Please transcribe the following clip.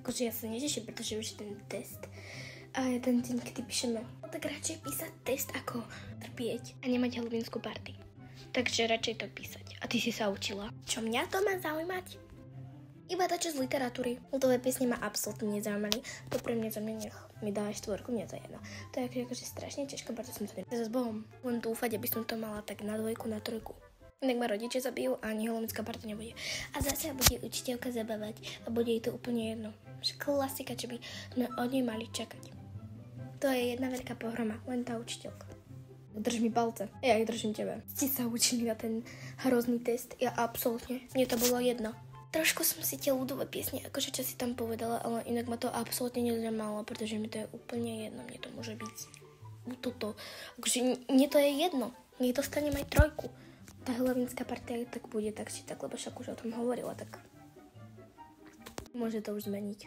Akože ja sa neteším, pretože už je ten test. A je ten deň, kedy píšeme. No tak radšej písať test, ako trpieť a nemať halloweenskú party. Takže radšej to písať. A ty si sa učila. Čo mňa to má zaujímať? Iba to, čo z literatúry. Ľudové piesne ma absolútne nezaujímali. To pre mňa nech mi dá aj 4, mne to je jedno. To je akože strašne ťažko, preto som to s Bohom. Len dúfať, aby som to mala tak na 2, na 3. Inak ma rodičia zabijú a ani halloweenská party nebude. A zase bude učiteľka zabávať a bude jej to úplne jedno. Klasika, čo by sme od nej mali čakať. To je jedna veľká pohroma, len tá učiteľka. Drž mi palce, ja ich držím tebe. Ste sa učili na ten hrozný test, ja absolútne, mne to bolo jedno. Trošku som si tie ľudové piesne, akože čo si tam povedala, ale inak ma to absolútne nezaujímalo, pretože mi to je úplne jedno, mne to môže byť toto. Akože mne to je jedno, nech dostanem aj 3. Tá halloweenská partia tak bude tak či tak, lebo však už o tom hovorila, tak môže to už zmeniť.